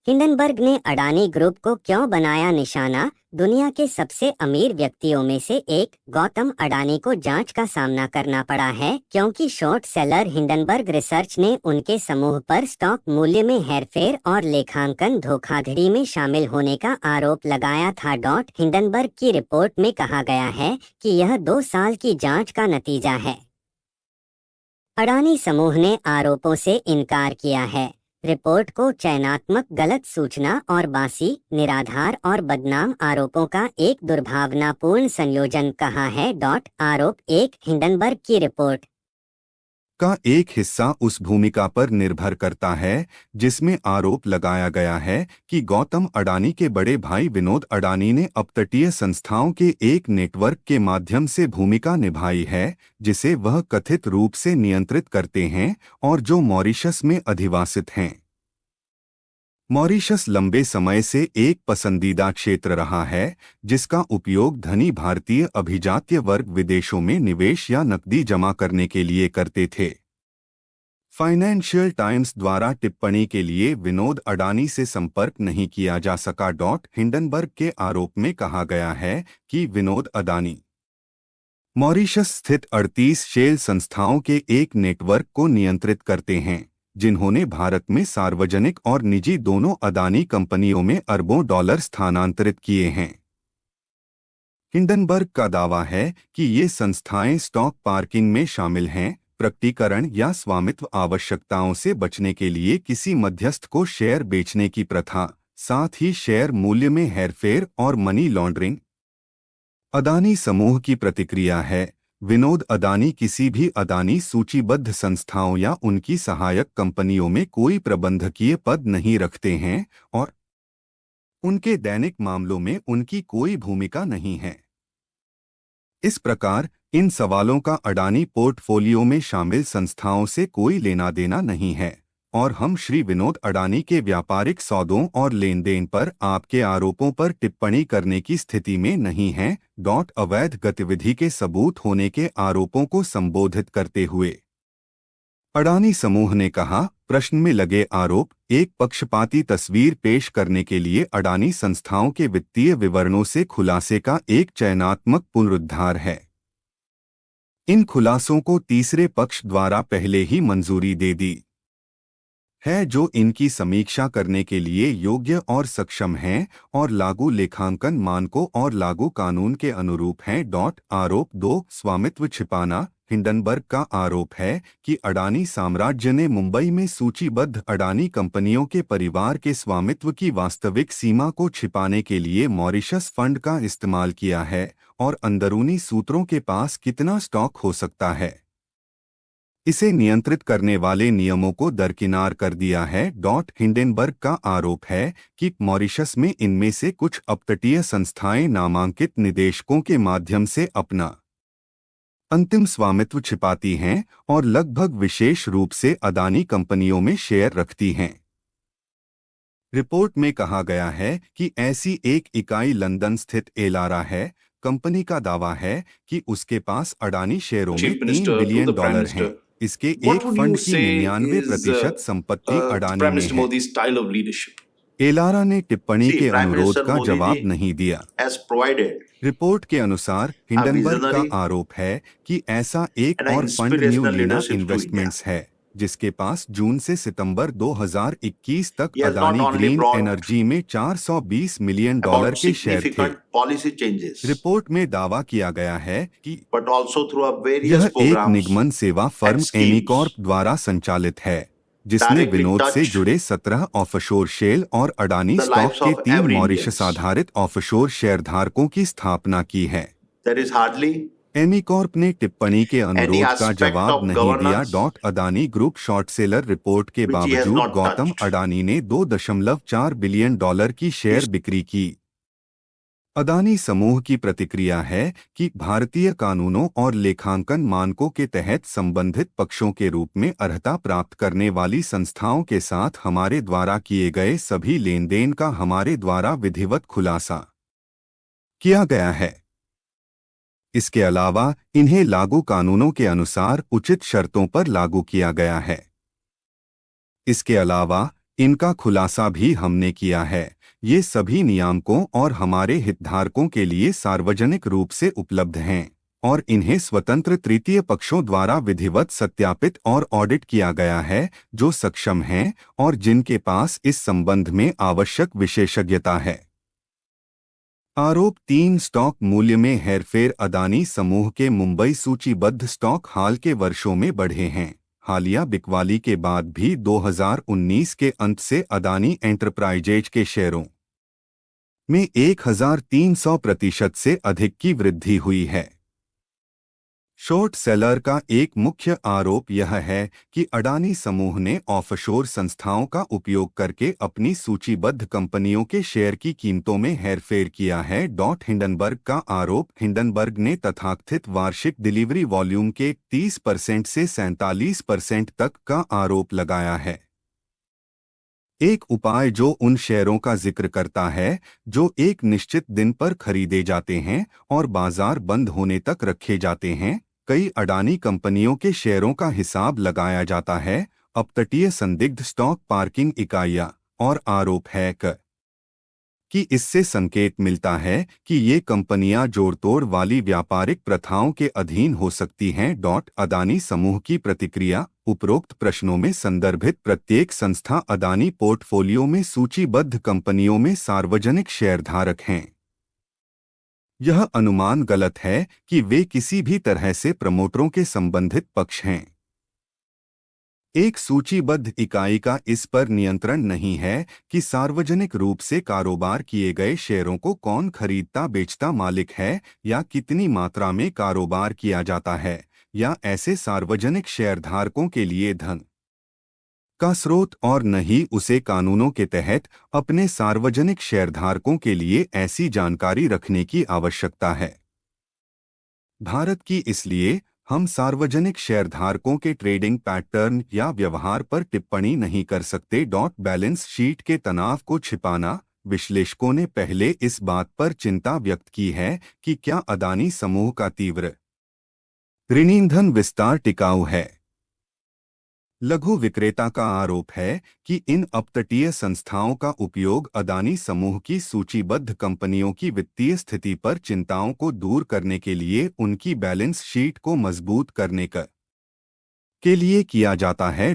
Hindenburg ने Adani group को क्यों बनाया निशाना? दुनिया के सबसे अमीर व्यक्तियों में से एक गौतम अडानी को जांच का सामना करना पड़ा है क्योंकि शॉर्ट सेलर हिंडनबर्ग रिसर्च ने उनके समूह पर स्टॉक मूल्य में हेरफेर और लेखांकन धोखाधड़ी में शामिल होने का आरोप लगाया था। हिंडनबर्ग की रिपोर्ट में कहा गया है कि यह 2 साल की जांच का नतीजा है। अडानी समूह ने आरोपों से इनकार किया है। रिपोर्ट को चयनात्मक गलत सूचना और बासी, निराधार और बदनाम आरोपों का एक दुर्भावनापूर्ण संयोजन कहा है। आरोप एक हिंडनबर्ग की रिपोर्ट का एक हिस्सा उस भूमिका पर निर्भर करता है जिसमें आरोप लगाया गया है कि गौतम अडानी के बड़े भाई विनोद अडानी ने अपतटीय संस्थाओं के एक नेटवर्क के माध्यम से भूमिका निभाई है जिसे वह कथित रूप से नियंत्रित करते हैं और जो मॉरिशस में अधिवासित हैं। मॉरिशस लंबे समय से एक पसंदीदा क्षेत्र रहा है जिसका उपयोग धनी भारतीय अभिजात्य वर्ग विदेशों में निवेश या नकदी जमा करने के लिए करते थे। फाइनेंशियल टाइम्स द्वारा टिप्पणी के लिए विनोद अडानी से संपर्क नहीं किया जा सका। हिंडनबर्ग के आरोप में कहा गया है कि विनोद अडानी मॉरिशस स्थित 38 शेल संस्थाओं के एक नेटवर्क को नियंत्रित करते हैं जिन्होंने भारत में सार्वजनिक और निजी दोनों अडानी कंपनियों में अरबों डॉलर स्थानांतरित किए हैं। हिंडनबर्ग का दावा है कि ये संस्थाएं स्टॉक पार्किंग में शामिल हैं, प्रकटीकरण या स्वामित्व आवश्यकताओं से बचने के लिए किसी मध्यस्थ को शेयर बेचने की प्रथा, साथ ही शेयर मूल्य में हेरफेर और मनी लॉन्ड्रिंग। अडानी समूह की प्रतिक्रिया है, विनोद अडानी किसी भी अडानी सूचीबद्ध संस्थाओं या उनकी सहायक कंपनियों में कोई प्रबंधकीय पद नहीं रखते हैं और उनके दैनिक मामलों में उनकी कोई भूमिका नहीं है। इस प्रकार इन सवालों का अडानी पोर्टफोलियो में शामिल संस्थाओं से कोई लेना देना नहीं है और हम श्री विनोद अडानी के व्यापारिक सौदों और लेन देन पर आपके आरोपों पर टिप्पणी करने की स्थिति में नहीं हैं। अवैध गतिविधि के सबूत होने के आरोपों को संबोधित करते हुए अडानी समूह ने कहा, प्रश्न में लगे आरोप एक पक्षपाती तस्वीर पेश करने के लिए अडानी संस्थाओं के वित्तीय विवरणों से खुलासे का एक चयनात्मक पुनरुद्धार है। इन खुलासों को तीसरे पक्ष द्वारा पहले ही मंजूरी दे दी है जो इनकी समीक्षा करने के लिए योग्य और सक्षम हैं और लागू लेखांकन मानकों और लागू कानून के अनुरूप हैं। आरोप 2 स्वामित्व छिपाना। हिंडनबर्ग का आरोप है कि अडानी साम्राज्य ने मुंबई में सूचीबद्ध अडानी कंपनियों के परिवार के स्वामित्व की वास्तविक सीमा को छिपाने के लिए मॉरिशस फंड का इस्तेमाल किया है और अंदरूनी सूत्रों के पास कितना स्टॉक हो सकता है इसे नियंत्रित करने वाले नियमों को दरकिनार कर दिया है। हिंडनबर्ग का आरोप है कि मॉरिशस में इनमें से कुछ अपतटीय संस्थाएं नामांकित निदेशकों के माध्यम से अपना अंतिम स्वामित्व छिपाती हैं और लगभग विशेष रूप से अडानी कंपनियों में शेयर रखती हैं। रिपोर्ट में कहा गया है कि ऐसी एक इकाई लंदन स्थित एलारा है। कंपनी का दावा है कि उसके पास अडानी शेयरों में Chief $3 Minister to the Prime billion हैं। Minister, इसके what एक would फंड you की say 99% is संपत्ति अडानी Prime में Minister है। Modi's style of leadership? Elara ने टिप्पणी See, के Prime अनुरोध Minister का Modi जवाब ji नहीं दिया। has provided रिपोर्ट के अनुसार a हिंडनबर्ग का visionary आरोप है कि ऐसा एक and an और फंड न्यू inspirational लीना leadership to India. इन्वेस्टमेंट्स है जिसके पास जून से सितंबर 2021 तक He has not Adani only green brought energy में $420 मिलियन about के शेयर थे। significant policy changes, रिपोर्ट में दावा किया गया है कि but also through a various यह एक programs निगमन सेवा फर्म and schemes एमीकॉर्प द्वारा संचालित है जिसने directly विनोद से touched जुड़े 17 ऑफशोर शेल और अडानी the स्टॉक lives के of 3 every मॉरिशस Indians. आधारित ऑफशोर शेयरधारकों की स्थापना की है। There is hardly एमीकॉर्प ने टिप्पणी के any अनुरोध का aspect जवाब of नहीं दिया। governance Adani group short seller report के which he has बावजूद not गौतम touched. अडानी ने $2.4 बिलियन की शेयर बिक्री की। अडानी समूह की प्रतिक्रिया है कि भारतीय कानूनों और लेखांकन मानकों के तहत संबंधित पक्षों के रूप में अर्हता प्राप्त करने वाली संस्थाओं के साथ हमारे द्वारा किए गए सभी लेन देन का हमारे द्वारा विधिवत खुलासा किया गया है। इसके अलावा इन्हें लागू कानूनों के अनुसार उचित शर्तों पर लागू किया गया है। इसके अलावा इनका खुलासा भी हमने किया है। ये सभी नियामकों और हमारे हितधारकों के लिए सार्वजनिक रूप से उपलब्ध हैं और इन्हें स्वतंत्र तृतीय पक्षों द्वारा विधिवत सत्यापित और ऑडिट किया गया है, जो सक्षम हैं और जिनके पास इस संबंध में आवश्यक विशेषज्ञता है। आरोप 3, स्टॉक मूल्य में हेरफेर। अदानी समूह के मुंबई सूचीबद्ध स्टॉक हाल के वर्षों में बढ़े हैं। हालिया बिकवाली के बाद भी 2019 के अंत से अदानी एंटरप्राइजेज के शेयरों में 1300% से अधिक की वृद्धि हुई है। शॉर्ट सेलर का एक मुख्य आरोप यह है कि अडानी समूह ने ऑफशोर संस्थाओं का उपयोग करके अपनी सूचीबद्ध कंपनियों के शेयर की कीमतों में हेरफेर किया है। हिंडनबर्ग का आरोप। हिंडनबर्ग ने तथाकथित वार्षिक डिलीवरी वॉल्यूम के 30% से 47% तक का आरोप लगाया है। एक उपाय जो उन शेयरों का जिक्र करता है जो एक निश्चित दिन पर खरीदे जाते हैं और बाजार बंद होने तक रखे जाते हैं। कई अडानी कंपनियों के शेयरों का हिसाब लगाया जाता है। अपतटीय संदिग्ध स्टॉक पार्किंग इकाइयां और आरोप है कि इससे संकेत मिलता है कि ये कंपनियां जोड़तोड़ वाली व्यापारिक प्रथाओं के अधीन हो सकती हैं। अदानी समूह की प्रतिक्रिया। उपरोक्त प्रश्नों में संदर्भित प्रत्येक संस्था अदानी पोर्टफोलियो में सूचीबद्ध कंपनियों में सार्वजनिक शेयरधारक हैं। यह अनुमान गलत है कि वे किसी भी तरह से प्रमोटरों के संबंधित पक्ष हैं। एक सूचीबद्ध इकाई का इस पर नियंत्रण नहीं है कि सार्वजनिक रूप से कारोबार किए गए शेयरों को कौन खरीदता बेचता मालिक है, या कितनी मात्रा में कारोबार किया जाता है, या ऐसे सार्वजनिक शेयरधारकों के लिए धन का स्रोत, और न ही उसे कानूनों के तहत अपने सार्वजनिक शेयरधारकों के लिए ऐसी जानकारी रखने की आवश्यकता है। भारत की इसलिए हम सार्वजनिक शेयरधारकों के ट्रेडिंग पैटर्न या व्यवहार पर टिप्पणी नहीं कर सकते। बैलेंस शीट के तनाव को छिपाना। विश्लेषकों ने पहले इस बात पर चिंता व्यक्त की है कि क्या अदानी समूह का तीव्र ऋणींधन विस्तार टिकाऊ है। लघु विक्रेता का आरोप है कि इन अपतटीय संस्थाओं का उपयोग अदानी समूह की सूचीबद्ध कंपनियों की वित्तीय स्थिति पर चिंताओं को दूर करने के लिए उनकी बैलेंस शीट को मजबूत करने के लिए किया जाता है।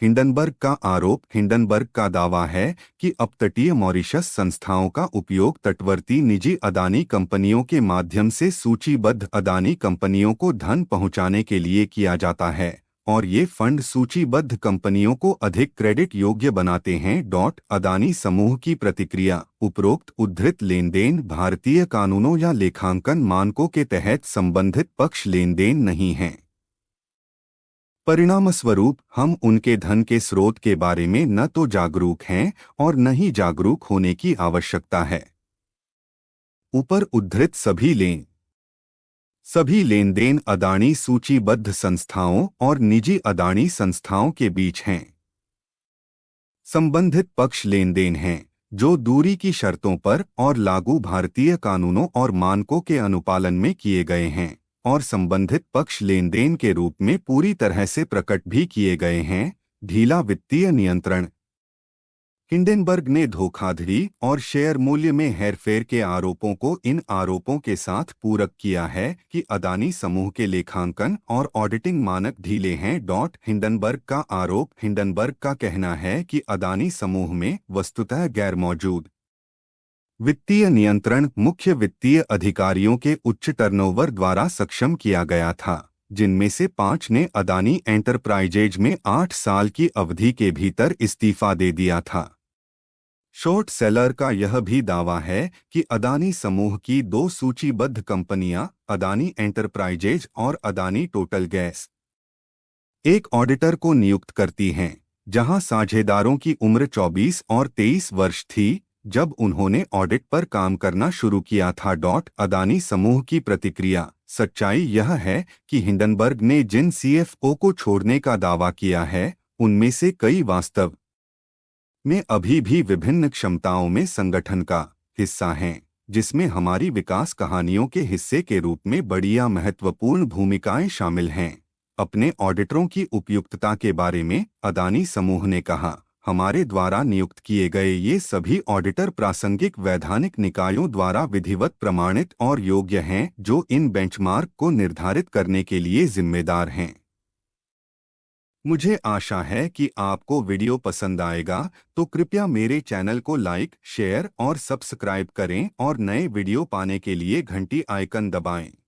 हिंडनबर्ग का आरोप। हिंडनबर्ग का दावा है कि अपतटीय मॉरिशस संस्थाओं का उपयोग तटवर्ती निजी अदानी कंपनियों के माध्यम से सूचीबद्ध अदानी कंपनियों को धन पहुंचाने के लिए किया जाता है और ये फंड सूचीबद्ध कंपनियों को अधिक क्रेडिट योग्य बनाते हैं। अदानी समूह की प्रतिक्रिया। उपरोक्त उद्धृत लेनदेन भारतीय कानूनों या लेखांकन मानकों के तहत संबंधित पक्ष लेनदेन नहीं हैं। परिणामस्वरूप हम उनके धन के स्रोत के बारे में न तो जागरूक हैं और न ही जागरूक होने की आवश्यकता है। ऊपर उद्धृत सभी लेनदेन अदानी सूचीबद्ध संस्थाओं और निजी अदानी संस्थाओं के बीच हैं। संबंधित पक्ष लेनदेन हैं जो दूरी की शर्तों पर और लागू भारतीय कानूनों और मानकों के अनुपालन में किए गए हैं और संबंधित पक्ष लेनदेन के रूप में पूरी तरह से प्रकट भी किए गए हैं। ढीला वित्तीय नियंत्रण। हिंडनबर्ग ने धोखाधड़ी और शेयर मूल्य में हेरफेर के आरोपों को इन आरोपों के साथ पूरक किया है कि अदानी समूह के लेखांकन और ऑडिटिंग मानक ढीले हैं। हिंडनबर्ग का आरोप। हिंडनबर्ग का कहना है कि अदानी समूह में वस्तुतः गैर मौजूद वित्तीय नियंत्रण मुख्य वित्तीय अधिकारियों के उच्च टर्नओवर द्वारा सक्षम किया गया था, जिनमें से 5 ने अदानी एंटरप्राइजेज में 8 साल की अवधि के भीतर इस्तीफा दे दिया था। शॉर्ट सेलर का यह भी दावा है कि अदानी समूह की 2 सूचीबद्ध कंपनियां अदानी एंटरप्राइजेज और अदानी टोटल गैस एक ऑडिटर को नियुक्त करती हैं, जहां साझेदारों की उम्र 24 और 23 वर्ष थी जब उन्होंने ऑडिट पर काम करना शुरू किया था। अदानी समूह की प्रतिक्रिया। सच्चाई यह है कि हिंडनबर्ग ने जिन सीएफओ को छोड़ने का दावा किया है उनमें से कई वास्तव में अभी भी विभिन्न क्षमताओं में संगठन का हिस्सा हैं, जिसमें हमारी विकास कहानियों के हिस्से के रूप में बड़ी या महत्वपूर्ण भूमिकाएं शामिल हैं। अपने ऑडिटरों की उपयुक्तता के बारे में अदानी समूह ने कहा, हमारे द्वारा नियुक्त किए गए ये सभी ऑडिटर प्रासंगिक वैधानिक निकायों द्वारा विधिवत प्रमाणित और योग्य हैं, जो इन बेंचमार्क को निर्धारित करने के लिए जिम्मेदार हैं। मुझे आशा है कि आपको वीडियो पसंद आएगा, तो कृपया मेरे चैनल को लाइक, शेयर और सब्सक्राइब करें और नए वीडियो पाने के लिए घंटी आइकन दबाएं।